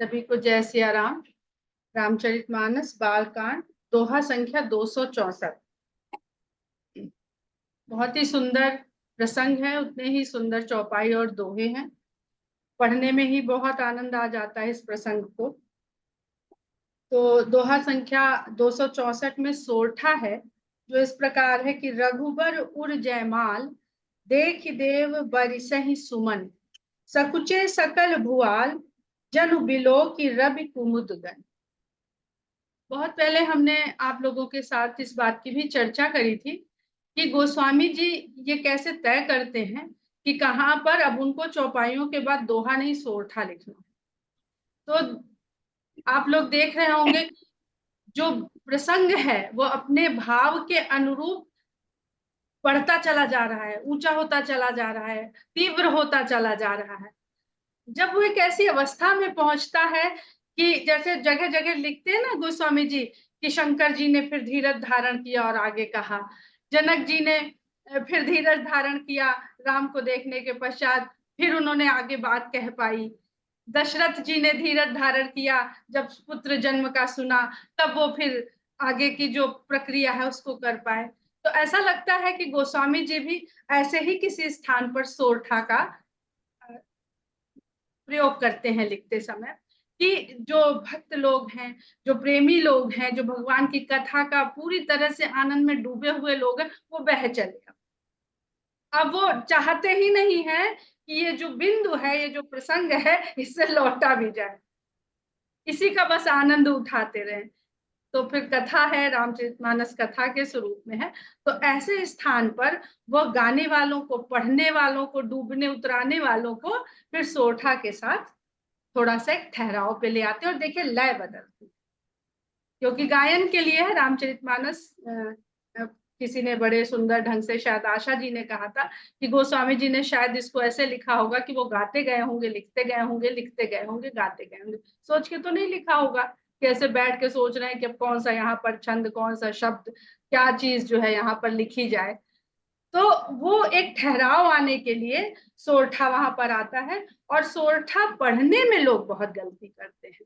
सभी को जय सिया राम। रामचरितमानस बालकांड दोहा संख्या 264। बहुत ही सुंदर प्रसंग है, उतने ही सुंदर चौपाई और दोहे हैं। पढ़ने में ही बहुत आनंद आ जाता है इस प्रसंग को। तो दोहा संख्या 264 में सोरठा है, जो इस प्रकार है कि रघुबर उर जयमाल, देख देव बरिसहि सुमन, सकुचे सकल भुआल, जनु बिलो की रवि कुमुद गन। बहुत पहले हमने आप लोगों के साथ इस बात की भी चर्चा करी थी कि गोस्वामी जी ये कैसे तय करते हैं कि कहाँ पर अब उनको चौपाइयों के बाद दोहा नहीं सोरठा लिखना। तो आप लोग देख रहे होंगे जो प्रसंग है वो अपने भाव के अनुरूप बढ़ता चला जा रहा है, ऊंचा होता चला जा रहा है, तीव्र होता चला जा रहा है। जब वो एक ऐसी अवस्था में पहुंचता है कि जैसे जगह जगह लिखते हैं ना गोस्वामी जी कि शंकर जी ने फिर धीरज धारण किया और आगे कहा, जनक जी ने फिर धीरज धारण किया राम को देखने के पश्चात, फिर उन्होंने आगे बात कह पाई। दशरथ जी ने धीरज धारण किया, जब पुत्र जन्म का सुना तब वो फिर आगे की जो प्रक्रिया है उसको कर पाए। तो ऐसा लगता है कि गोस्वामी जी भी ऐसे ही किसी स्थान पर सोरठा का प्रयोग करते हैं लिखते समय, कि जो भक्त लोग हैं, जो प्रेमी लोग हैं, जो भगवान की कथा का पूरी तरह से आनंद में डूबे हुए लोग हैं, वो बह चले। अब वो चाहते ही नहीं है कि ये जो बिंदु है, ये जो प्रसंग है, इससे लौटा भी जाए, इसी का बस आनंद उठाते रहे। तो फिर कथा है, रामचरितमानस कथा के स्वरूप में है। तो ऐसे स्थान पर वो गाने वालों को, पढ़ने वालों को, डूबने उतराने वालों को फिर सोरठा के साथ थोड़ा सा एक ठहराव पे ले आते हैं और देखिए लय बदलती, क्योंकि गायन के लिए है रामचरितमानस। किसी ने बड़े सुंदर ढंग से, शायद आशा जी ने कहा था कि गोस्वामी जी ने शायद इसको ऐसे लिखा होगा कि वो गाते गए होंगे, लिखते गए होंगे, लिखते गए होंगे, गाते गए होंगे, सोच के तो नहीं लिखा होगा। कैसे बैठ के सोच रहे हैं कि अब कौन सा यहाँ पर छंद, कौन सा शब्द, क्या चीज जो है यहाँ पर लिखी जाए। तो वो एक ठहराव आने के लिए सोरठा वहां पर आता है, और सोरठा पढ़ने में लोग बहुत गलती करते हैं।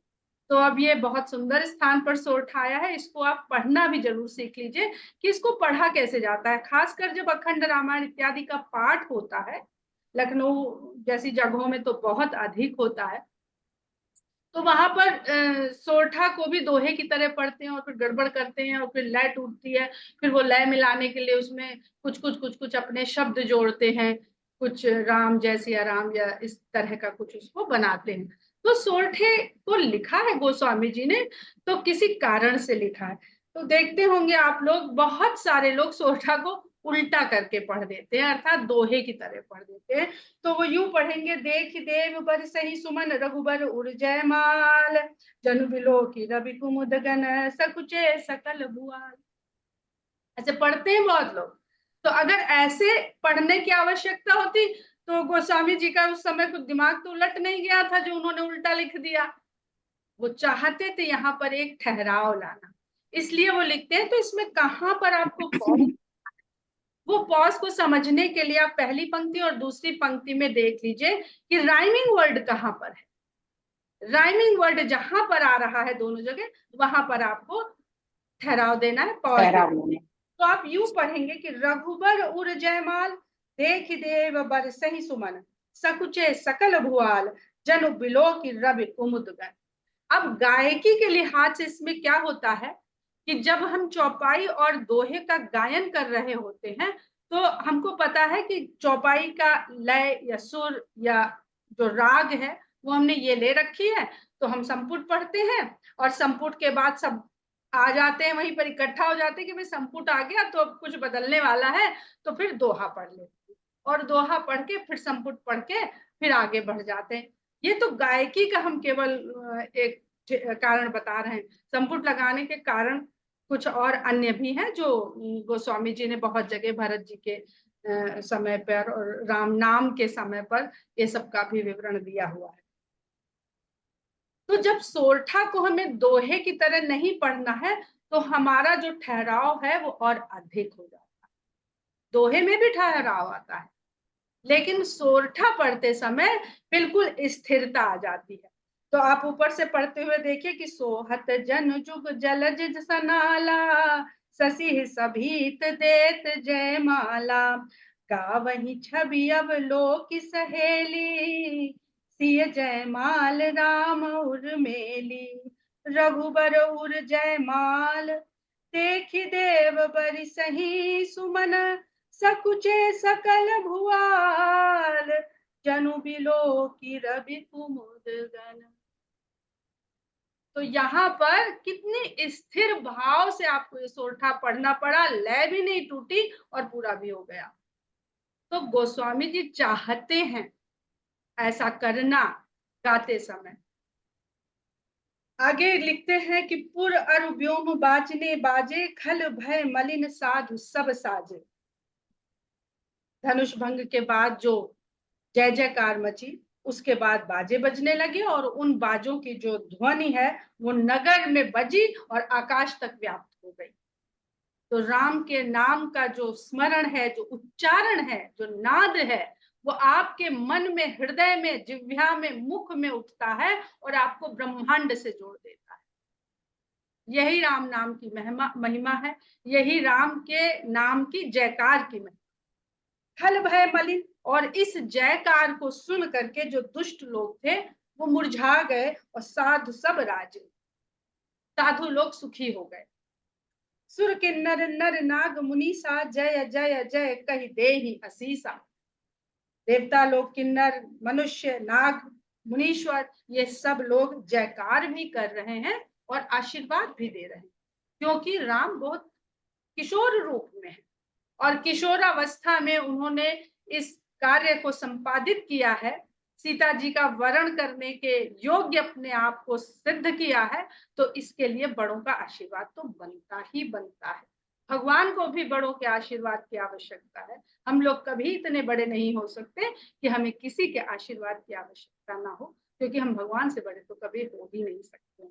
तो अब ये बहुत सुंदर स्थान पर सोरठा आया है, इसको आप पढ़ना भी जरूर सीख लीजिए कि इसको पढ़ा कैसे जाता है। खासकर जब अखंड रामायण इत्यादि का पाठ होता है, लखनऊ जैसी जगहों में तो बहुत अधिक होता है, तो वहां पर सोरठा को भी दोहे की तरह पढ़ते हैं और फिर गड़बड़ करते हैं और फिर लय टूटती है। फिर वो लय मिलाने के लिए उसमें कुछ अपने शब्द जोड़ते हैं, कुछ राम जय सिया राम या इस तरह का कुछ उसको बनाते हैं। तो सोरठे को लिखा है गोस्वामी जी ने तो किसी कारण से लिखा है। तो देखते होंगे आप लोग, बहुत सारे लोग सोरठा को उल्टा करके पढ़ देते हैं, अर्थात दोहे की तरह पढ़ देते हैं। तो वो यूं पढ़ेंगे, देख देव बरसहि सुमन, रघुबर उर जयमाल, जनु बिलो की रवि कुमुद गन, सकुचे सकल भुआल। ऐसे पढ़ते हैं बहुत लोग। तो अगर ऐसे पढ़ने की आवश्यकता होती तो गोस्वामी जी का उस समय कुछ दिमाग तो उलट नहीं गया था जो उन्होंने उल्टा लिख दिया। वो चाहते थे यहाँ पर एक ठहराव लाना, इसलिए वो लिखते हैं। तो इसमें कहाँ पर आपको पॉज, वो पॉज को समझने के लिए आप पहली पंक्ति और दूसरी पंक्ति में देख लीजिए कि राइमिंग वर्ड कहाँ पर है। राइमिंग वर्ड जहां पर आ रहा है दोनों जगह, वहां पर आपको ठहराव देना है, पॉज देना। तो आप यूं पढ़ेंगे कि रघुबर उर जयमाल, देख देव बरसहि सुमन, सकुचे सकल भुआल, जनु बिलो की रवि कुमुद गन। अब गायकी के लिहाज से इसमें क्या होता है कि जब हम चौपाई और दोहे का गायन कर रहे होते हैं तो हमको पता है कि चौपाई का लय या सुर या जो राग है वो हमने ये ले रखी है। तो हम संपुट पढ़ते हैं और संपुट के बाद सब आ जाते हैं, वहीं पर इकट्ठा हो जाते हैं कि भाई संपुट आ गया तो अब कुछ बदलने वाला है, तो फिर दोहा पढ़ लेते हैं और दोहा पढ़ के फिर संपुट पढ़ के फिर आगे बढ़ जाते हैं। ये तो गायकी का हम केवल एक कारण बता रहे हैं। संपुट लगाने के कारण कुछ और अन्य भी हैं जो गोस्वामी जी ने बहुत जगह भरत जी के समय पर और राम नाम के समय पर ये सब का भी विवरण दिया हुआ है। तो जब सोरठा को हमें दोहे की तरह नहीं पढ़ना है तो हमारा जो ठहराव है वो और अधिक हो जाता है। दोहे में भी ठहराव आता है, लेकिन सोरठा पढ़ते समय बिल्कुल स्थिरता आ जाती है। तो आप ऊपर से पढ़ते हुए देखिए कि सोहत जन जुग जलज सनाला, ससी सभीत देत जय माला, गावही छवि अब लोक सहेली, सिय जय माल राम उर्मेली, रघुबर उर जय माल, देखि देव बरि सही सुमन, सकुचे सकल भुआल, जनु बिलो की रवि कुमुद गन। तो यहाँ पर कितनी स्थिर भाव से आपको ये सोरठा पढ़ना पड़ा, लय भी नहीं टूटी और पूरा भी हो गया। तो गोस्वामी जी चाहते हैं ऐसा करना गाते समय। आगे लिखते हैं कि पुर अरु व्योम बाजने बाजे, खल भय मलिन साधु सब साजे। धनुष भंग के बाद जो जय जयकार मची, उसके बाद बाजे बजने लगे और उन बाजों की जो ध्वनि है वो नगर में बजी और आकाश तक व्याप्त हो गई। तो राम के नाम का जो स्मरण है, जो उच्चारण है, जो नाद है, वो आपके मन में, हृदय में, जिह्वा में, मुख में उठता है और आपको ब्रह्मांड से जोड़ देता है। यही राम नाम की महिमा है, यही राम के नाम की जयकार की महिमा। खल भय मलिन, और इस जयकार को सुन करके जो दुष्ट लोग थे वो मुरझा गए और साधु सब राजे, साधु लोग सुखी हो गए। सुर किन्नर नर नाग मुनीसा, जय जय जय कहि देहि असीसा। देवता लोग, किन्नर, मनुष्य, नाग, मुनीश्वर, ये सब लोग जयकार भी कर रहे हैं और आशीर्वाद भी दे रहे हैं, क्योंकि राम बहुत किशोर रूप में है और किशोरावस्था में उन्होंने इस कार्य को संपादित किया है, सीता जी का वरण करने के योग्य अपने आप को सिद्ध किया है। तो इसके लिए बड़ों का आशीर्वाद तो बनता ही बनता है। भगवान को भी बड़ों के आशीर्वाद की आवश्यकता है। हम लोग कभी इतने बड़े नहीं हो सकते कि हमें किसी के आशीर्वाद की आवश्यकता ना हो, क्योंकि हम भगवान से बड़े तो कभी हो ही नहीं सकते।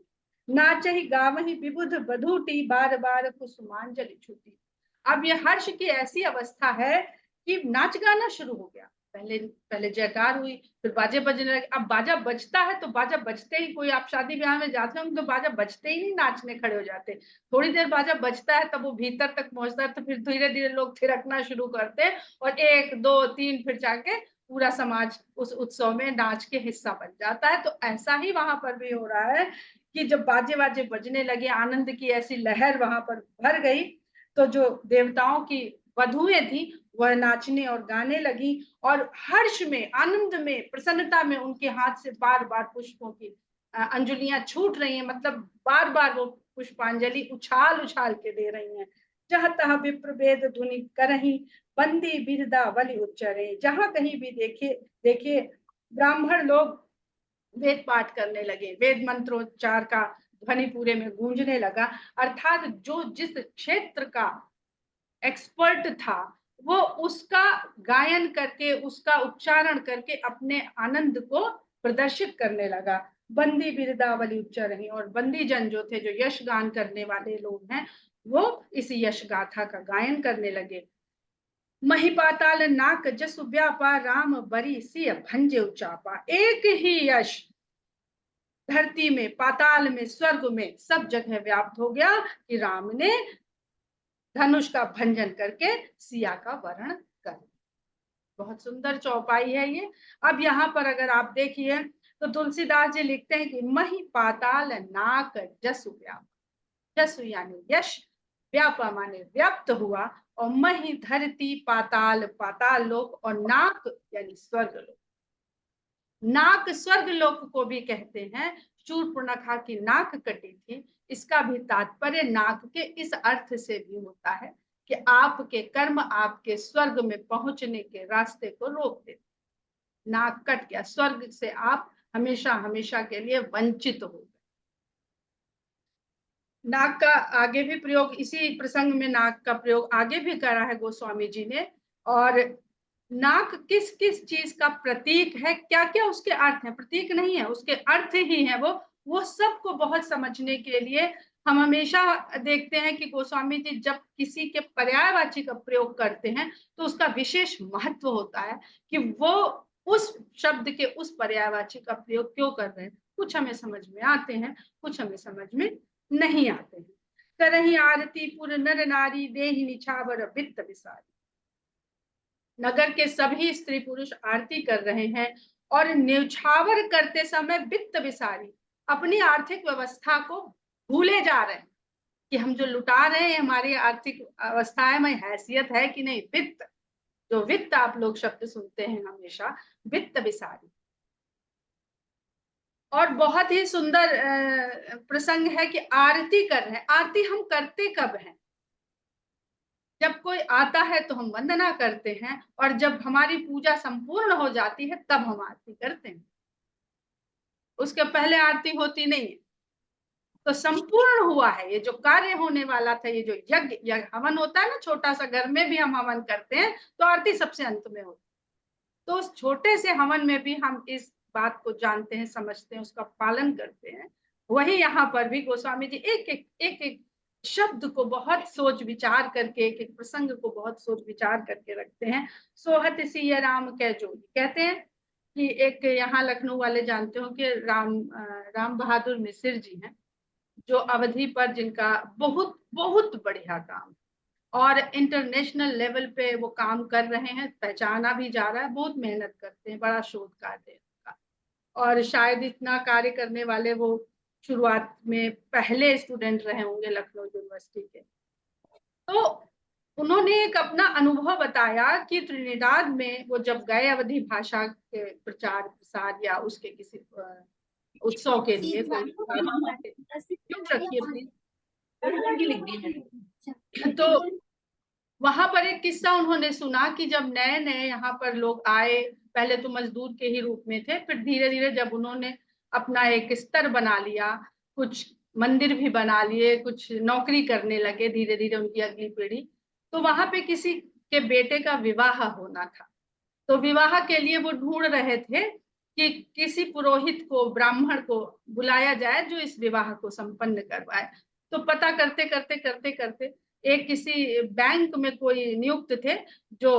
नाचहि गावहि विबुध बधूटी, बार बार कुसुमांजलि छूटी। अब ये हर्ष की ऐसी अवस्था है कि नाच गाना शुरू हो गया। पहले पहले जयकार हुई, फिर बाजे बजने लगे। अब बाजा बजता है तो बाजा बजते ही, कोई आप शादी ब्याह में जाते होंगे तो बाजा बजते ही नहीं नाचने खड़े हो जाते। थोड़ी देर बाजा बजता है तब वो भीतर तक पहुंचता है, तो फिर धीरे धीरे लोग थिरकना शुरू करते हैं और 1 2 3 फिर जाके पूरा समाज उस उत्सव में नाच के हिस्सा बन जाता है। तो ऐसा ही वहां पर भी हो रहा है कि जब बाजे बाजे बजने लगे, आनंद की ऐसी लहर वहां पर भर गई, तो जो देवताओं की वधुएं थी वह नाचने और गाने लगी और हर्ष में, आनंद में, प्रसन्नता में उनके हाथ से बार बार पुष्पों की अंजुलियां छूट रही हैं। मतलब बार बार वो पुष्पांजलि उछाल उछाल के दे रही हैं। जहाँ तह विप्र वेद ध्वनि करही, बंदी बिरदा बलि उच्चरे। जहां कहीं भी देखे देखे ब्राह्मण लोग वेद पाठ करने लगे, वेद मंत्रोच्चार का ध्वनि पूरे में गूंजने लगा। अर्थात जो जिस क्षेत्र का एक्सपर्ट था वो उसका गायन करके, उसका उच्चारण करके अपने आनंद को प्रदर्शित करने लगा। बंदी बिरदावली उच्चारणी, और बंदी जन जो थे, जो यश गान करने वाले लोग हैं, वो इस यश गाथा का गायन करने लगे। मही पाताल नाक जसु व्यापा, राम बरी सिय भंजे उचापा। एक ही यश धरती में, पाताल में, स्वर्ग में, सब जगह व्याप्त हो गया कि राम ने धनुष का भंजन करके सिया का वरण कर। बहुत सुंदर चौपाई है ये। अब यहाँ पर अगर आप देखिए तो तुलसीदास जी लिखते हैं कि मही पाताल नाक जसु व्याप। जसु यानी यश, व्यापा माने व्याप्त हुआ, और मही धरती, पाताल पाताल लोक, और नाक यानी स्वर्ग लोक। नाक स्वर्ग लोक को भी कहते हैं। शूर्पणखा की नाक कटी थी, इसका भी तात्पर्य नाक के इस अर्थ से भी होता है कि आपके कर्म आपके स्वर्ग में पहुंचने के रास्ते को रोक देते। नाक कट गया, स्वर्ग से आप हमेशा हमेशा के लिए वंचित हो गए। नाक का आगे भी प्रयोग, इसी प्रसंग में नाक का प्रयोग आगे भी करा है गोस्वामी जी ने। और नाक किस किस चीज का प्रतीक है, क्या क्या उसके अर्थ है, प्रतीक नहीं है, उसके अर्थ ही है वो सबको बहुत समझने के लिए हम हमेशा देखते हैं कि गोस्वामी जी जब किसी के पर्यायवाची का प्रयोग करते हैं तो उसका विशेष महत्व होता है कि वो उस शब्द के उस पर्यायवाची का प्रयोग क्यों कर रहे हैं? कुछ हमें समझ में आते हैं, कुछ हमें समझ में नहीं आते हैं। करही आरती पुर नर नारी देहि निछावर वित्त विसारी। नगर के सभी स्त्री पुरुष आरती कर रहे हैं और न्यौछावर करते समय वित्त विसारी, अपनी आर्थिक व्यवस्था को भूले जा रहे हैं कि हम जो लुटा रहे हैं हमारी आर्थिक अवस्था में हैसियत है कि नहीं। वित्त, जो वित्त आप लोग शब्द सुनते हैं हमेशा, वित्त विसारी। और बहुत ही सुंदर प्रसंग है कि आरती कर रहे हैं। आरती हम करते कब हैं? जब कोई आता है तो हम वंदना करते हैं, और जब हमारी पूजा संपूर्ण हो जाती है तब हम आरती करते हैं। उसके पहले आरती होती नहीं है। तो संपूर्ण हुआ है ये जो कार्य होने वाला था, ये जो यज्ञ या हवन होता है ना, छोटा सा घर में भी हम हवन करते हैं तो आरती सबसे अंत में होती है। तो उस छोटे से हवन में भी हम इस बात को जानते हैं, समझते हैं, उसका पालन करते हैं। वही यहाँ पर भी गोस्वामी जी एक शब्द को बहुत सोच विचार करके, एक प्रसंग को बहुत सोच विचार करके रखते हैं। सोहत सिया राम कै जोड़ी, कहते हैं कि एक यहाँ लखनऊ वाले जानते हो कि राम बहादुर मिसिर जी हैं, जो अवधि पर जिनका बहुत बहुत बढ़िया काम और इंटरनेशनल लेवल पे वो काम कर रहे हैं, पहचाना भी जा रहा है, बहुत मेहनत करते हैं, बड़ा शोध कार्य है उनका। और शायद इतना कार्य करने वाले वो शुरुआत में पहले स्टूडेंट रहे होंगे लखनऊ यूनिवर्सिटी के। तो उन्होंने एक अपना अनुभव बताया कि त्रिनिदाद में वो जब गए अवधी भाषा के प्रचार प्रसार या उसके किसी उत्सव के लिए, क्यों रखिए प्लीज। तो वहां पर एक किस्सा उन्होंने सुना कि जब नए नए यहाँ पर लोग आए, पहले तो मजदूर के ही रूप में थे, फिर धीरे धीरे जब उन्होंने अपना एक स्तर बना लिया, कुछ मंदिर भी बना लिए, कुछ नौकरी करने लगे, धीरे धीरे उनकी अगली पीढ़ी, तो वहां पे किसी के बेटे का विवाह होना था। तो विवाह के लिए वो ढूंढ रहे थे कि किसी पुरोहित को, ब्राह्मण को बुलाया जाए जो इस विवाह को संपन्न करवाए। तो पता करते करते करते करते एक किसी बैंक में कोई नियुक्त थे जो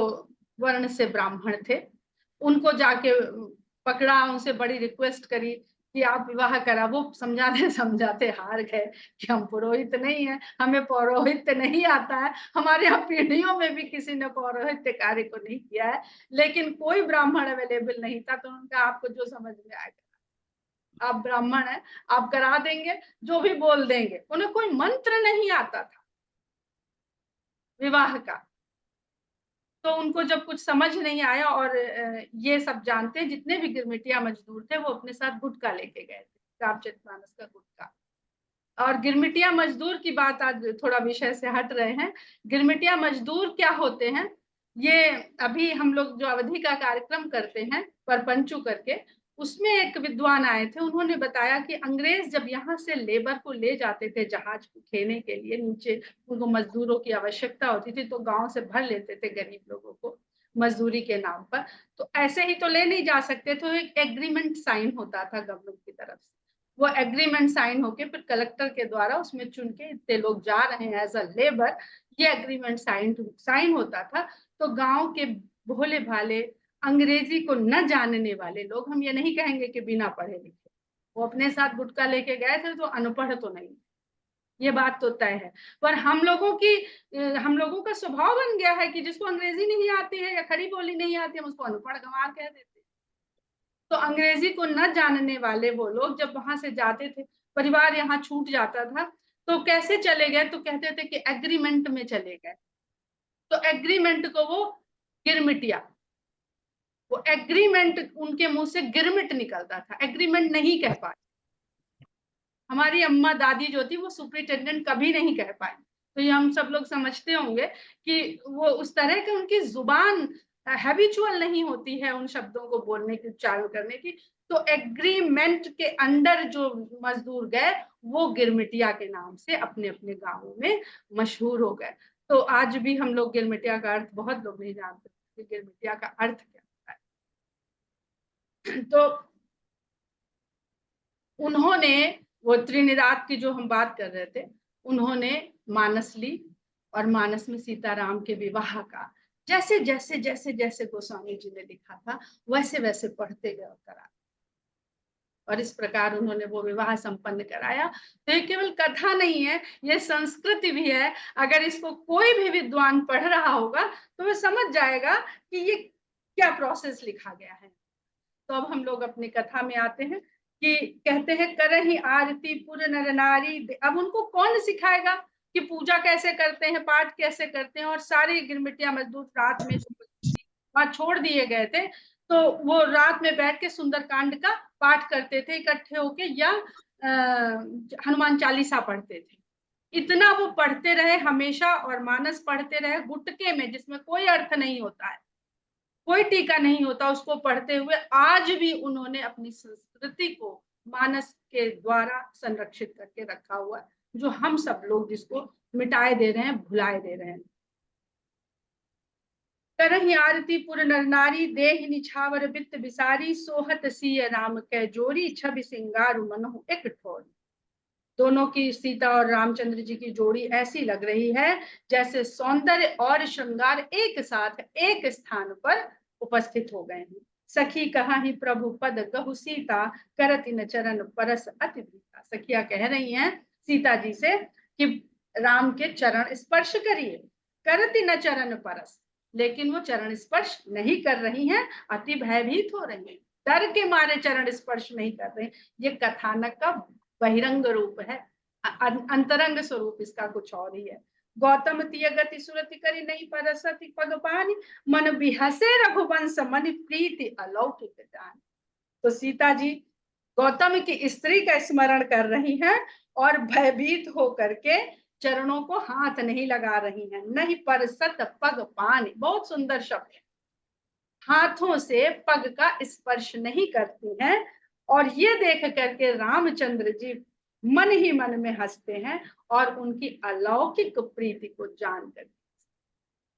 वर्ण से ब्राह्मण थे। उनको जाके पकड़ा, उनसे बड़ी रिक्वेस्ट करी कि आप विवाह करा। वो समझाते समझाते हार गए कि हम पुरोहित नहीं है, हमें पौरोहित्य नहीं आता है, हमारे यहाँ पीढ़ियों में भी किसी ने पौरोहित्य कार्य को नहीं किया है। लेकिन कोई ब्राह्मण अवेलेबल नहीं था, तो उनका आपको जो समझ में आएगा, आप ब्राह्मण है, आप करा देंगे, जो भी बोल देंगे। उन्हें कोई मंत्र नहीं आता था विवाह का। तो उनको जब कुछ समझ नहीं आया, और ये सब जानते, जितने भी गिरमिटिया मजदूर थे वो अपने साथ गुटखा लेके गए थे, रामचरितमानस का गुटखा। और गिरमिटिया मजदूर की बात, आज थोड़ा विषय से हट रहे हैं। गिरमिटिया मजदूर क्या होते हैं, ये अभी हम लोग जो अवधि का कार्यक्रम करते हैं परपंचु करके, उसमें एक विद्वान आए थे, उन्होंने बताया कि अंग्रेज जब यहाँ से लेबर को ले जाते थे जहाज को खेने के लिए नीचे, उनको मजदूरों की आवश्यकता होती थी, तो गांव से भर लेते थे गरीब लोगों को मजदूरी के नाम पर। तो ऐसे ही तो ले नहीं जा सकते, तो एक एग्रीमेंट साइन होता था गवर्नमेंट की तरफ से। वो एग्रीमेंट साइन होके फिर कलेक्टर के द्वारा उसमें चुन के इतने लोग जा रहे हैं एज अ लेबर, ये एग्रीमेंट साइन होता था। तो गांव के भोले भाले अंग्रेजी को न जानने वाले लोग, हम ये नहीं कहेंगे कि बिना पढ़े लिखे, वो अपने साथ गुटखा लेके गए थे, तो अनपढ़ तो नहीं, ये बात तो तय है। पर हम लोगों का स्वभाव बन गया है कि जिसको अंग्रेजी नहीं आती है या खड़ी बोली नहीं आती है, हम उसको अनपढ़ गंवार कह देते हैं। तो अंग्रेजी को न जानने वाले वो लोग जब वहां से जाते थे, परिवार यहाँ छूट जाता था, तो कैसे चले गए, तो कहते थे कि एग्रीमेंट में चले गए। तो एग्रीमेंट को वो गिरमिटिया, वो एग्रीमेंट उनके मुंह से गिरमिट निकलता था, एग्रीमेंट नहीं कह पाए। हमारी अम्मा दादी जो थी वो सुपरिटेंडेंट कभी नहीं कह पाई। तो ये हम सब लोग समझते होंगे कि वो उस तरह के, उनकी जुबान हैबिचुअल नहीं होती है उन शब्दों को बोलने की, उच्चारण करने की। तो एग्रीमेंट के अंडर जो मजदूर गए वो गिरमिटिया के नाम से अपने अपने गांवों में मशहूर हो गए। तो आज भी हम लोग गिरमिटिया का अर्थ, बहुत लोग नहीं जानते कि गिरमिटिया का अर्थ क्या होता है। तो उन्होंने, वो त्रिनिदाद की जो हम बात कर रहे थे, उन्होंने मानस ली और मानस में सीताराम के विवाह का जैसे जैसे जैसे जैसे गोस्वामी जी ने लिखा था वैसे वैसे पढ़ते गए और करा, और इस प्रकार उन्होंने वो विवाह संपन्न कराया। तो ये केवल कथा नहीं है, ये संस्कृति भी है। अगर इसको कोई भी विद्वान पढ़ रहा होगा तो वो समझ जाएगा कि ये क्या प्रोसेस लिखा गया है। तो अब हम लोग अपनी कथा में आते हैं कि कहते हैं करहि आरती पुर नर नारी। अब उनको कौन सिखाएगा कि पूजा कैसे करते हैं, पाठ कैसे करते हैं, और सारे गिरमिटिया मजदूर रात में वहां छोड़ दिए गए थे, तो वो रात में बैठ के सुंदरकांड का पाठ करते थे इकट्ठे होके, या हनुमान चालीसा पढ़ते थे। इतना वो पढ़ते रहे हमेशा, और मानस पढ़ते रहे गुटके में, जिसमें कोई अर्थ नहीं होता है, कोई टीका नहीं होता, उसको पढ़ते हुए आज भी उन्होंने अपनी संस्कृति को मानस के द्वारा संरक्षित करके रखा हुआ है, जो हम सब लोग जिसको मिटाए दे रहे हैं, भुलाए दे रहे हैं। करहि आरती पुर नर नारी, देह निछावर बित्त बिसारी, सोहत सिय राम कै जोरी, छवि सिंगार मनहु एक ठोरी। दोनों की, सीता और रामचंद्र जी की जोड़ी ऐसी लग रही है जैसे सौंदर्य और श्रृंगार एक साथ एक स्थान पर उपस्थित हो गए हैं। सखी कहा ही प्रभु पद गहु सीता, करति न चरण परस अति प्रीता। सखिया कह रही हैं सीता जी से कि राम के चरण स्पर्श करिए, करति न चरण परस, लेकिन वो चरण स्पर्श नहीं कर रही हैं, अति भयभीत हो रही हैं, डर के मारे चरण स्पर्श नहीं कर रहे। ये कथानक का बहिरंग रूप है, अंतरंग स्वरूप इसका कुछ और ही है। गौतम तिय गति सुरति करी नहीं परसति पग पानी, मन बिहसे रघुवंश मन प्रीति अलौकिक जान। तो सीता जी गौतम की स्त्री का स्मरण कर रही हैं और भयभीत होकर के चरणों को हाथ नहीं लगा रही हैं। नहीं परसत पग पानी, बहुत सुंदर शब्द है, हाथों से पग का स्पर्श नहीं करती हैं। और ये देख करके रामचंद्र जी मन ही मन में हंसते हैं और उनकी अलौकिक प्रीति को जानकर।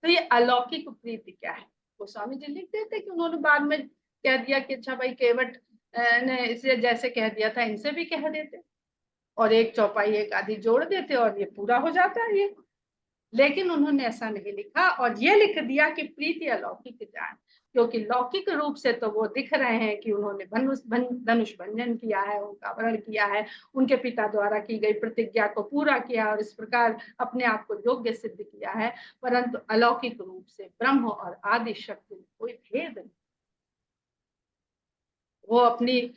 तो ये अलौकिक प्रीति क्या है, गोस्वामी जी लिख देते कि उन्होंने बाद में कह दिया कि अच्छा भाई केवट ने इसे जैसे कह दिया था इनसे भी कह देते, और एक चौपाई एक आधी जोड़ देते और ये पूरा हो जाता है ये। लेकिन उन्होंने ऐसा नहीं लिखा, और ये लिख दिया कि प्रीति अलौकिक जान, क्योंकि लौकिक रूप से तो वो दिख रहे हैं कि उन्होंने धनुष भंजन किया है, उनका वरण किया है, उनके पिता द्वारा की गई प्रतिज्ञा को पूरा किया और इस प्रकार अपने आप को योग्य सिद्ध किया है। परंतु अलौकिक रूप से ब्रह्म और आदि शक्ति में कोई भेद नहीं। वो अपनी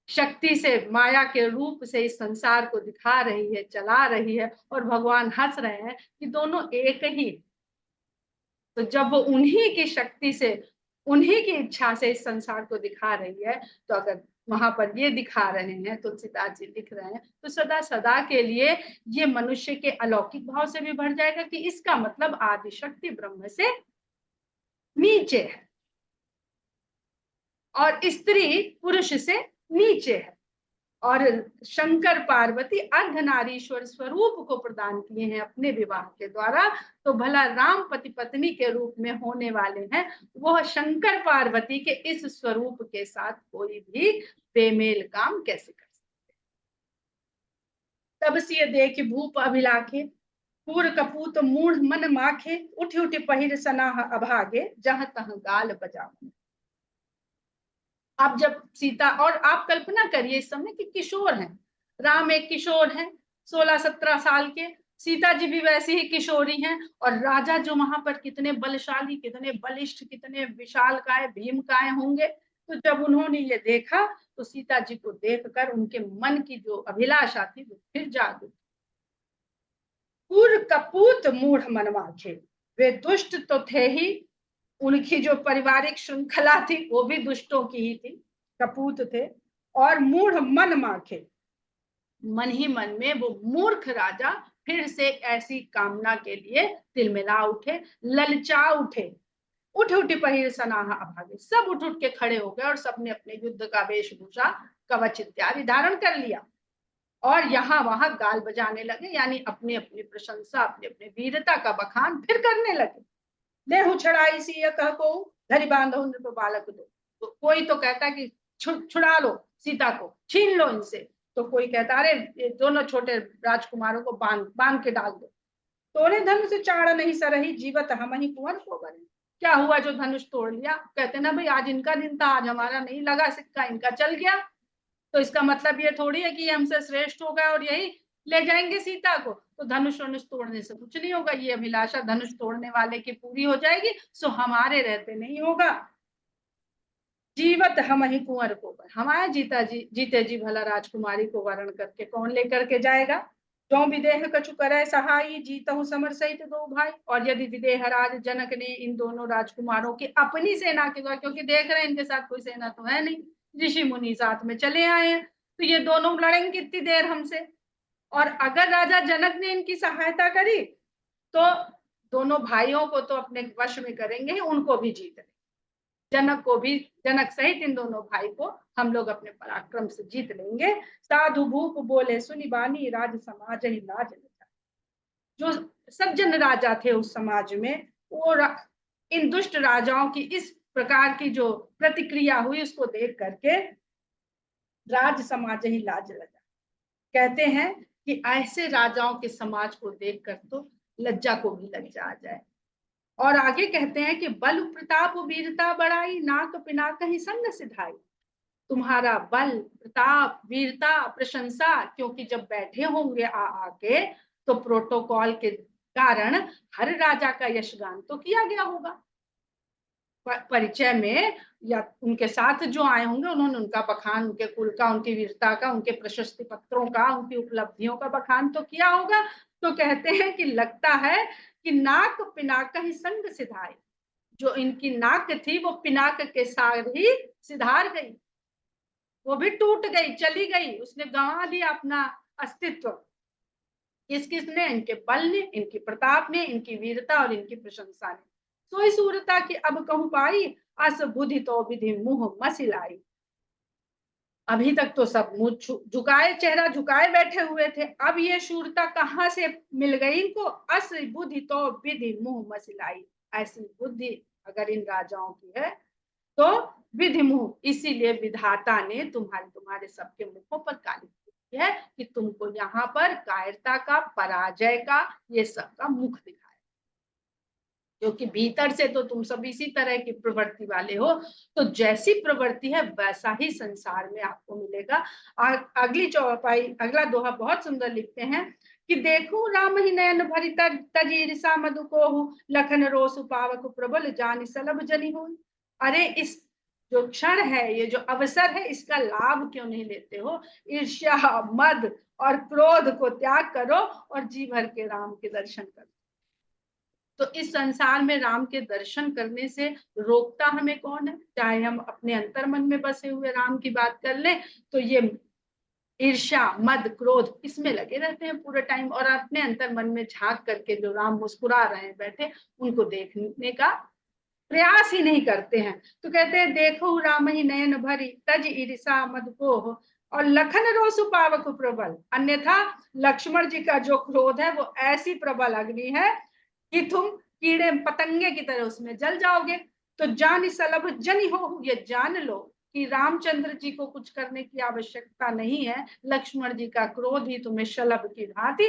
शक्ति से, माया के रूप से इस संसार को दिखा रही है, चला रही है, और भगवान हंस रहे हैं कि दोनों एक ही। तो जब वो उन्हीं की शक्ति से, उन्हीं की इच्छा से इस संसार को दिखा रही है, तो अगर वहां पर ये दिखा रहे हैं, तुलसीदास जी लिख रहे हैं, तो सदा सदा के लिए ये मनुष्य के अलौकिक भाव से भी बढ़ जाएगा कि इसका मतलब आदि शक्ति ब्रह्म से नीचे है और स्त्री पुरुष से नीचे है। और शंकर पार्वती अर्धनारीश्वर स्वरूप को प्रदान किए हैं अपने विवाह के द्वारा, तो भला राम पति पत्नी के रूप में होने वाले हैं, वह शंकर पार्वती के इस स्वरूप के साथ कोई भी बेमेल काम कैसे कर सकते। तब से देख भूप अभिलाखे, पूर कपूत मूढ़ मन माखे, उठी उठी पहिर सनाह अभागे, जहां तहां गाल बजाओ। अब जब सीता, और आप कल्पना करिए इस समय कि किशोर हैं, राम एक किशोर हैं 16-17 साल के, सीता जी भी वैसी ही किशोरी हैं, और राजा जो वहां पर कितने बलशाली, कितने बलिष्ठ, कितने विशालकाय भीमकाय होंगे। तो जब उन्होंने ये देखा तो सीता जी को देखकर उनके मन की जो अभिलाषा थी वो फिर जाग उठी। पूर कपूत मूढ़ मनमाखे, वे दुष्ट तो थे ही, उनकी जो पारिवारिक श्रृंखला थी वो भी दुष्टों की ही थी, कपूत थे। और मूढ़ मन माखे, मन ही मन में वो मूर्ख राजा फिर से ऐसी कामना के लिए तिलमिला उठे, ललचा उठे। उठ उठी पहिर सनाहा अभागे, सब उठ उठ के खड़े हो गए और सबने अपने युद्ध का वेशभूषा कवच इत्यादि धारण कर लिया, और यहाँ वहां गाल बजाने लगे, यानी अपनी अपनी प्रशंसा, अपने अपने वीरता का बखान फिर करने लगे। लेहू छड़ाई सी कह को, धरी बांधो नृप बालक दो। तो कोई तो कहता है कि छुड़ा लो सीता को, छीन लो इनसे। तो कोई कहता अरे ये दोनों छोटे राजकुमारों को बांध बांध के डाल दो। तोरे धर्म से चाड़ नहीं सरही, जीवत हम ही कुंवर को बने। क्या हुआ जो धनुष तोड़ लिया? कहते ना भाई आज इनका दिन था, आज हमारा नहीं लगा सिक्का, इनका चल गया। तो इसका मतलब ये थोड़ी है कि ये हमसे श्रेष्ठ हो गए और यही ले जाएंगे सीता को। तो धनुष वनुष तोड़ने से कुछ नहीं होगा, ये अभिलाषा धनुष तोड़ने वाले की पूरी हो जाएगी, सो हमारे रहते नहीं होगा। जीवत हम ही कुंवर को, हमारे जीते जी भला राजकुमारी को वरण करके कौन लेकर के जाएगा। जो विदेह कछु करे सहाई, जीतहु समर सहित दो भाई। और यदि विदेह राज जनक ने इन दोनों राजकुमारों की अपनी सेना के द्वारा, क्योंकि देख रहे हैं इनके साथ कोई सेना तो है नहीं, ऋषि मुनि साथ में चले आए हैं, तो ये दोनों लड़ेंगे कितनी देर हमसे। और अगर राजा जनक ने इनकी सहायता करी तो दोनों भाइयों को तो अपने वश में करेंगे ही, उनको भी जीत लेंगे। जनक को भी, जनक सहित इन दोनों भाई को हम लोग अपने पराक्रम से जीत लेंगे। साधु भूप बोले सुनि बानी, राज समाज ही लाज लजा। जो सज्जन राजा थे उस समाज में, वो इन दुष्ट राजाओं की इस प्रकार की जो प्रतिक्रिया हुई उसको देख करके राज समाज ही लाज लजा। कहते हैं कि ऐसे राजाओं के समाज को देखकर तो लज्जा को भी लज्जा आ जाए। और आगे कहते हैं कि बल प्रताप वीरता बढ़ाई, नाक पिनाक ही संग सिधाई। तुम्हारा बल प्रताप वीरता प्रशंसा, क्योंकि जब बैठे होंगे आके तो प्रोटोकॉल के कारण हर राजा का यशगान तो किया गया होगा। परिचय में या उनके साथ जो आए होंगे उन्होंने उनका बखान, उनके कुल का, उनकी वीरता का, उनके प्रशस्ति पत्रों का, उनकी उपलब्धियों का बखान तो किया होगा। तो कहते हैं कि लगता है कि नाक पिनाक ही संग सिधाई, जो इनकी नाक थी वो पिनाक के साथ ही सिधार गई, वो भी टूट गई, चली गई, उसने गंवा दिया अपना अस्तित्व। किस किसने? इनके बल ने, इनकी प्रताप ने, इनकी वीरता और इनकी प्रशंसा ने। सोई सूरता की अब कहूं पाई, अस बुद्धि तो विधि मुंह मसिलाई। अभी तक तो सब मुंह झुकाए, चेहरा झुकाए बैठे हुए थे, अब ये शूरता कहां से मिल गई इनको? अस बुद्धि तो विधि मुंह मसिलाई। ऐसी बुद्धि अगर इन राजाओं की है तो विधि मुंह, इसीलिए विधाता ने तुम्हारे सबके मुखों पर काली की है कि तुमको यहाँ पर कायरता का, पराजय का, ये सब का मुख दिखाया। क्योंकि भीतर से तो तुम सब इसी तरह की प्रवृत्ति वाले हो, तो जैसी प्रवृत्ति है वैसा ही संसार में आपको मिलेगा। अगली चौपाई, अगला दोहा बहुत सुंदर लिखते हैं कि देखो राम ही नयन भरी तज ईर्षा मधु को, लखन रोसु पावक प्रबल जानि सलभ जनि हो। अरे इस जो क्षण है, ये जो अवसर है, इसका लाभ क्यों नहीं लेते हो? ईर्ष्या, मद और क्रोध को त्याग करो और जी भर के राम के दर्शन करो। तो इस संसार में राम के दर्शन करने से रोकता हमें कौन है? चाहे हम अपने अंतर मन में बसे हुए राम की बात कर लें, तो ये ईर्ष्या, मद, क्रोध इसमें लगे रहते हैं पूरे टाइम, और अपने अंतर मन में झांक करके जो राम मुस्कुरा रहे हैं बैठे, उनको देखने का प्रयास ही नहीं करते हैं। तो कहते हैं देखो राम ही नयन भरी तज ईर्षा मद को, और लखन रोसु पावक प्रबल। अन्यथा लक्ष्मण जी का जो क्रोध है वो ऐसी प्रबल अग्नि है कि तुम कीड़े पतंगे की तरह उसमें जल जाओगे। तो जान सलभ जनि हो, ये जान लो कि रामचंद्र जी को कुछ करने की आवश्यकता नहीं है, लक्ष्मण जी का क्रोध ही तुम्हें शलभ की भांति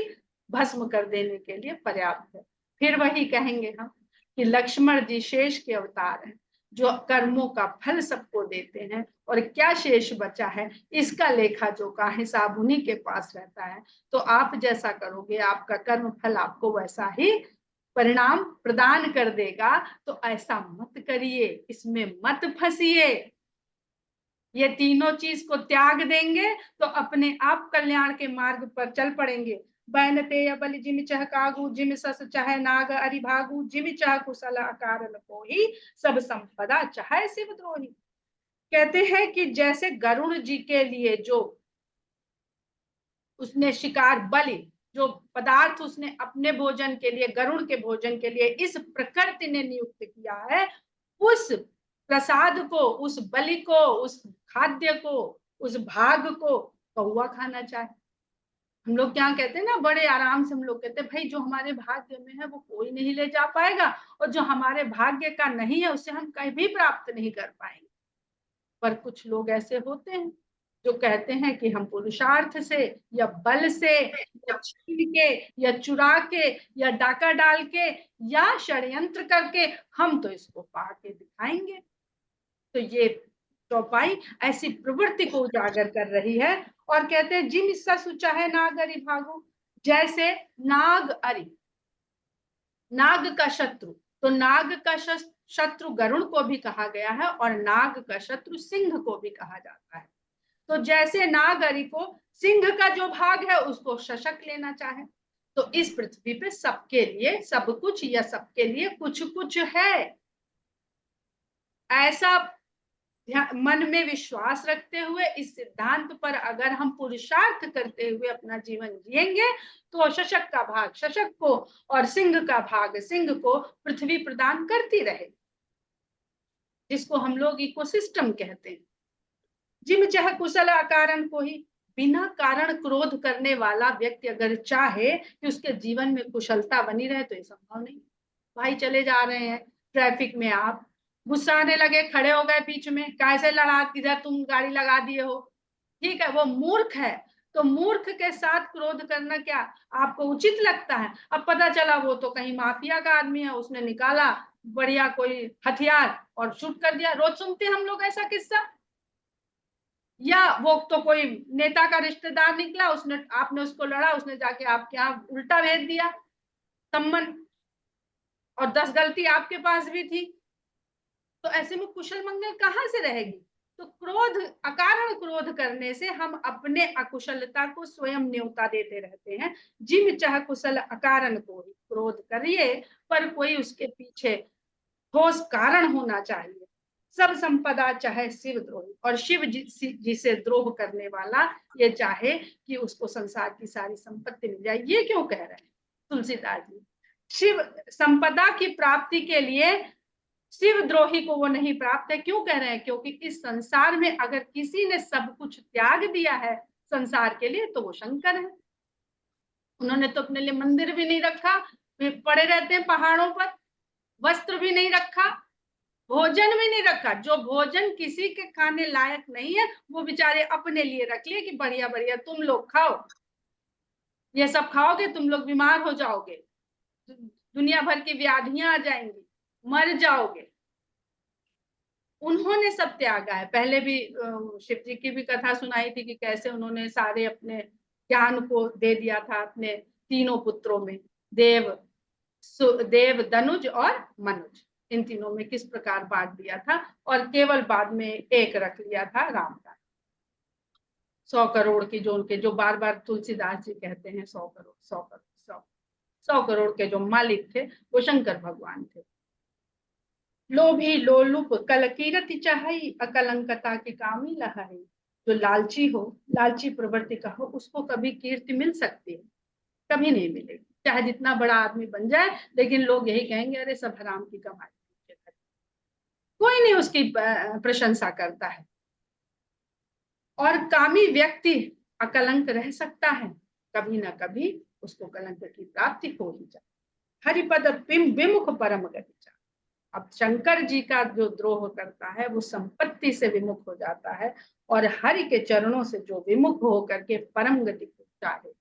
भस्म कर देने के लिए पर्याप्त है। फिर वही कहेंगे हम कि लक्ष्मण जी शेष के अवतार हैं, जो कर्मों का फल सबको देते हैं, और क्या शेष बचा है इसका लेखा जोखा हिसाब उन्हीं के पास रहता है। तो आप जैसा करोगे आपका कर्म फल आपको वैसा ही परिणाम प्रदान कर देगा। तो ऐसा मत करिए, इसमें मत फंसिए। ये तीनों चीज को त्याग देंगे तो अपने आप कल्याण के मार्ग पर चल पड़ेंगे। बैन ते बलि जिम चह कागू, जिम सस चाहे नाग अरि भागू, जिम चाह कुशल अकारण को ही, सब संपदा चाहे शिव द्रोही। कहते हैं कि जैसे गरुड़ जी के लिए जो उसने शिकार बलि, जो पदार्थ उसने अपने भोजन के लिए, गरुड़ के भोजन के लिए इस प्रकृति ने नियुक्त किया है, उस प्रसाद को, उस बलि को, उस खाद्य को, उस भाग को कौवा खाना चाहे। हम लोग क्या कहते हैं ना, बड़े आराम से हम लोग कहते हैं भाई जो हमारे भाग्य में है वो कोई नहीं ले जा पाएगा, और जो हमारे भाग्य का नहीं है उसे हम कहीं भी प्राप्त नहीं कर पाएंगे। पर कुछ लोग ऐसे होते हैं जो कहते हैं कि हम पुरुषार्थ से या बल से या छीन के या चुरा के या डाका डाल के या षड्यंत्र करके हम तो इसको पा के दिखाएंगे। तो ये चौपाई ऐसी प्रवृत्ति को उजागर कर रही है और कहते हैं जिम इसका सुचा है नाग अरि भागो, जैसे नाग अरि, नाग का शत्रु, तो नाग का शत्रु गरुड़ को भी कहा गया है और नाग का शत्रु सिंह को भी कहा जाता है। तो जैसे नाग अरि को सिंह का जो भाग है उसको शशक लेना चाहे, तो इस पृथ्वी पे सबके लिए सब कुछ या सबके लिए कुछ कुछ है, ऐसा मन में विश्वास रखते हुए इस सिद्धांत पर अगर हम पुरुषार्थ करते हुए अपना जीवन जिएंगे तो शशक का भाग शशक को और सिंह का भाग सिंह को पृथ्वी प्रदान करती रहे, जिसको हम लोग इकोसिस्टम कहते हैं। जिम चाह कुशल अकारण को ही, बिना कारण क्रोध करने वाला व्यक्ति अगर चाहे कि उसके जीवन में कुशलता बनी रहे तो ये संभव नहीं। भाई चले जा रहे हैं ट्रैफिक में, आप गुस्सा आने लगे, खड़े हो गए बीच में, कैसे लड़ा, इधर तुम गाड़ी लगा दिए हो, ठीक है, वो मूर्ख है। तो मूर्ख के साथ क्रोध करना क्या आपको उचित लगता है? अब पता चला वो तो कहीं माफिया का आदमी है, उसने निकाला बढ़िया कोई हथियार और शूट कर दिया। रोज सुनते हैं हम लोग ऐसा किस्सा। या वो तो कोई नेता का रिश्तेदार निकला, उसने आपने उसको लड़ा, उसने जाके आपके यहाँ उल्टा भेज दिया सम्मन, और 10 गलती आपके पास भी थी। तो ऐसे में कुशल मंगल कहाँ से रहेगी? तो क्रोध, अकारण क्रोध करने से हम अपने अकुशलता को स्वयं न्योता देते रहते हैं। जिम चाह कुशल अकारण को ही क्रोध करिए, पर कोई उसके पीछे ठोस कारण होना चाहिए। सब संपदा चाहे शिव द्रोही, और शिव जिसे द्रोह करने वाला ये चाहे कि उसको संसार की सारी संपत्ति मिल जाए, ये क्यों कह रहे हैं तुलसीदास जी? शिव संपदा की प्राप्ति के लिए शिव द्रोही को वो नहीं प्राप्त है। क्यों कह रहे हैं? क्योंकि इस संसार में अगर किसी ने सब कुछ त्याग दिया है संसार के लिए तो वो शंकर है। उन्होंने तो अपने लिए मंदिर भी नहीं रखा, पड़े रहते हैं पहाड़ों पर, वस्त्र भी नहीं रखा, भोजन भी नहीं रखा। जो भोजन किसी के खाने लायक नहीं है वो बेचारे अपने लिए रख लिए कि बढ़िया बढ़िया तुम लोग खाओ, ये सब खाओगे तुम लोग बीमार हो जाओगे, दुनिया भर की व्याधियां आ जाएंगी, मर जाओगे। उन्होंने सब त्यागा है। पहले भी शिव जी की भी कथा सुनाई थी कि कैसे उन्होंने सारे अपने ज्ञान को दे दिया था अपने तीनों पुत्रों में, देव देव दनुज और मनुज, इन तीनों में किस प्रकार बांट दिया था, और केवल बाद में एक रख लिया था राम का। 100 करोड़ की जो उनके, जो बार बार तुलसीदास जी कहते हैं 100 करोड़ 100 करोड़ 100 करोड़ के जो मालिक थे वो शंकर भगवान थे। लोभी लोलुप कल कीरति चाहई, अकलंकता की कामी लहई। जो लालची हो, लालची प्रवृत्ति का हो, उसको कभी कीर्ति मिल सकती है? कभी नहीं मिलेगी, चाहे जितना बड़ा आदमी बन जाए, लेकिन लोग यही कहेंगे अरे सब हराम की कमाई। कोई नहीं उसकी प्रशंसा करता है। और कामी व्यक्ति अकलंक रह सकता है, कभी ना कभी उसको कलंक की प्राप्ति हो ही जाए। हरिपद विमुख परम गति। अब शंकर जी का जो द्रोह करता है वो संपत्ति से विमुख हो जाता है, और हरि के चरणों से जो विमुख हो करके परम गति को चाहे।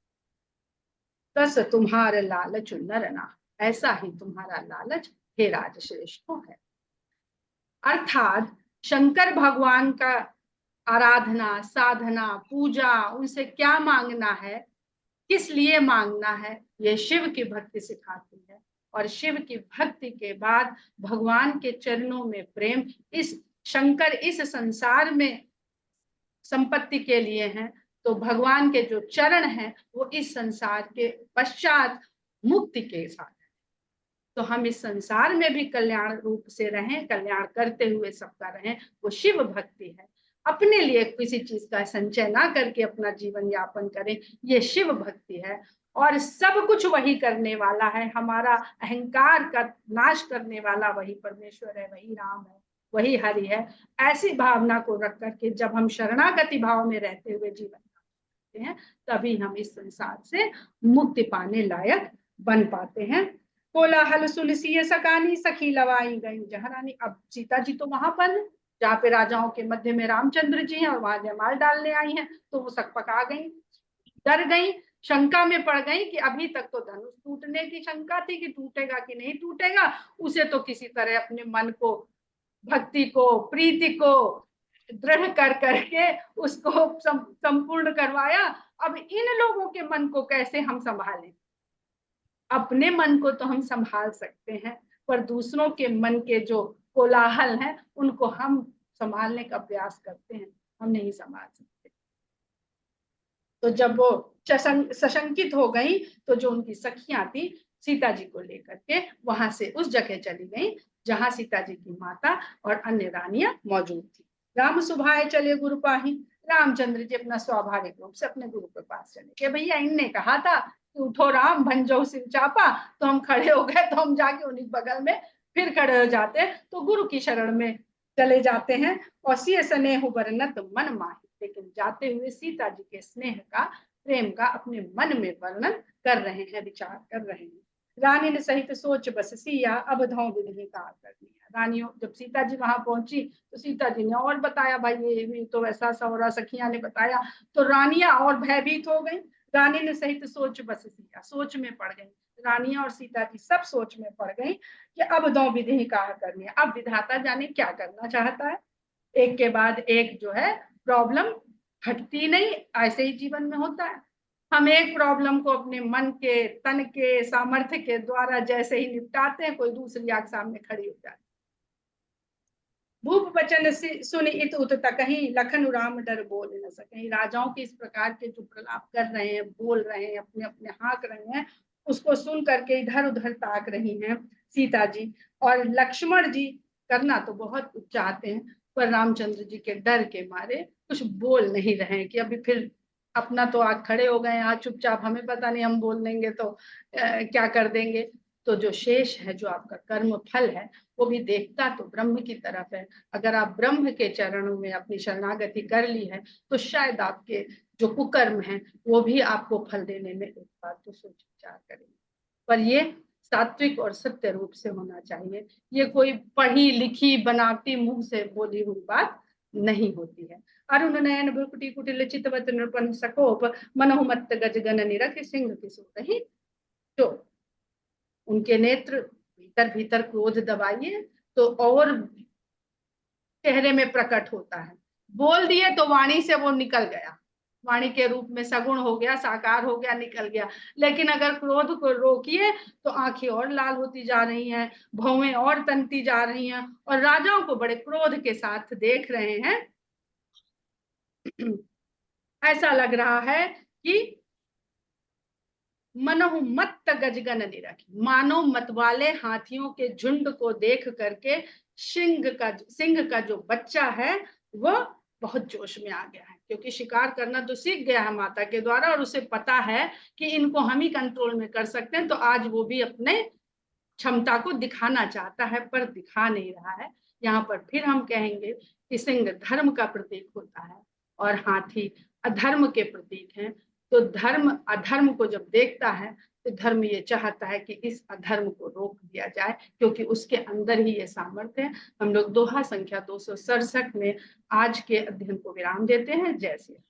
तस तुम्हारे लालच नरना, ऐसा ही तुम्हारा लालच हे राजश्रेष्ठों है। अर्थात शंकर भगवान का आराधना, साधना, पूजा, उनसे क्या मांगना है, किस लिए मांगना है, ये शिव की भक्ति सिखाती है। और शिव की भक्ति के बाद भगवान के चरणों में प्रेम। इस शंकर इस संसार में संपत्ति के लिए हैं, तो भगवान के जो चरण हैं वो इस संसार के पश्चात मुक्ति के साथ है। तो हम इस संसार में भी कल्याण रूप से रहें, कल्याण करते हुए सबका रहें, वो शिव भक्ति है। अपने लिए किसी चीज का संचय ना करके अपना जीवन यापन करें, ये शिव भक्ति है। और सब कुछ वही करने वाला है, हमारा अहंकार का नाश करने वाला वही परमेश्वर है, वही राम है, वही हरि है। ऐसी भावना को रख करके जब हम शरणागति भाव में रहते हुए जीवन करते हैं, तभी हम इस संसार से मुक्ति पाने लायक बन पाते हैं। कोलाहल सुलसिय सकानी, सखी लवाई गई जहरानी। अब सीता जी तो वहां पर जहाँ पे राजाओं के मध्य में रामचंद्र जी हैं और वहां जयमाल डालने आई हैं, तो वो सकपका गई, डर गई, शंका में पड़ गई कि अभी तक तो धनुष टूटने की शंका थी कि टूटेगा कि नहीं टूटेगा, उसे तो किसी तरह अपने मन को, भक्ति को, प्रीति को दृढ़ कर करके उसको संपूर्ण करवाया। अब इन लोगों के मन को कैसे हम संभालें? अपने मन को तो हम संभाल सकते हैं, पर दूसरों के मन के जो कोलाहल हैं उनको हम संभालने का प्रयास करते हैं, हम नहीं संभाल सकते। तो जब वो सशंकित हो गई, तो जो उनकी सखियां थी सीता जी को लेकर के वहां से उस जगह चली गई जहां सीता जी की माता और अन्य रानियां मौजूद थी। राम सुभाए चले गुरु पाही, रामचंद्र जी अपना स्वाभाविक रूप से अपने गुरु के पास चले कि भैया इनने कहा था कि उठो राम भंजो सिर चापा, तो हम खड़े हो गए, तो हम जाके उन्हीं बगल में फिर खड़े हो जाते, तो गुरु की शरण में चले जाते हैं। और सिय स्नेह वर्णत मन माही, लेकिन जाते हुए सीता जी के स्नेह का, प्रेम का अपने मन में वर्णन कर रहे हैं, विचार कर रहे हैं। रानी ने सहित सोच बस सिया, अब धौ विधि का कर दिया। रानियों, जब सीता जी वहां पहुंची तो सीता जी ने और बताया, भाई ये तो ऐसा सा हो रहा, सखियां ने बताया, तो रानियां और भयभीत हो गई। रानी ने सहित सोच बस सिया, सोच में पड़ गई रानियां और सीता जी, सब सोच में पड़ गई कि अब दो विधि का करनी है। अब विधाता जाने क्या करना चाहता है। एक के बाद एक जो है प्रॉब्लम हटती नहीं, ऐसे ही जीवन में होता है। हम एक प्रॉब्लम को अपने मन के, तन के सामर्थ्य के द्वारा जैसे ही निपटाते हैं, कोई दूसरी आग सामने खड़ी हो जाती। भूप वचन सुन इत उत तकहि, लखन राम डर बोल न सके। राजाओं के इस प्रकार के जो प्रलाप कर रहे हैं, बोल रहे हैं, अपने अपने हाँक रहे हैं, उसको सुन करके इधर उधर ताक रही हैं सीता जी। और लक्ष्मण जी करना तो बहुत चाहते हैं, पर रामचंद्र जी के डर के मारे कुछ बोल नहीं रहे हैं कि अभी फिर अपना तो आग खड़े हो गए, आज चुपचाप, हमें पता नहीं, हम बोल देंगे तो क्या कर देंगे। तो जो शेष है, जो आपका कर्म फल है, वो भी देखता तो ब्रह्म की तरफ है। अगर आप ब्रह्म के चरणों में अपनी शरणागति कर ली है, तो शायद आपके जो कुकर्म हैं वो भी आपको फल देने में एक बार तो सोच विचार करेंगे। पर ये सात्विक और सत्य रूप से होना चाहिए, ये कोई पढ़ी लिखी बनावटी मुंह से बोली हुई बात नहीं होती है। अरुण नयन भ्रुकुटी कुटिल चितवत नृपन सकोप, मनहु मत्त गजगन निरख सिंह किशोर। तो उनके नेत्र भीतर भीतर क्रोध दबाइए तो और चेहरे में प्रकट होता है। बोल दिए तो वाणी से वो निकल गया, वाणी के रूप में सगुण हो गया, साकार हो गया, निकल गया। लेकिन अगर क्रोध को रोकिए तो आंखें और लाल होती जा रही हैं, भौवें और तनती जा रही हैं, और राजाओं को बड़े क्रोध के साथ देख रहे हैं। ऐसा लग रहा है कि मनहु मत्त गजगन निरखी, मानो मतवाले हाथियों के झुंड को देख करके सिंह का जो बच्चा है वो बहुत जोश में आ गया है, क्योंकि शिकार करना तो सीख गया है माता के द्वारा, और उसे पता है कि इनको हम ही कंट्रोल में कर सकते हैं। तो आज वो भी अपने क्षमता को दिखाना चाहता है, पर दिखा नहीं रहा है। यहाँ पर फिर हम कहेंगे कि सिंह धर्म का प्रतीक होता है और हाथी अधर्म के प्रतीक हैं। तो धर्म अधर्म को जब देखता है तो धर्म ये चाहता है कि इस अधर्म को रोक दिया जाए, क्योंकि उसके अंदर ही ये सामर्थ्य है। हम लोग दोहा संख्या 267 में आज के अध्ययन को विराम देते हैं। जय श्री राम।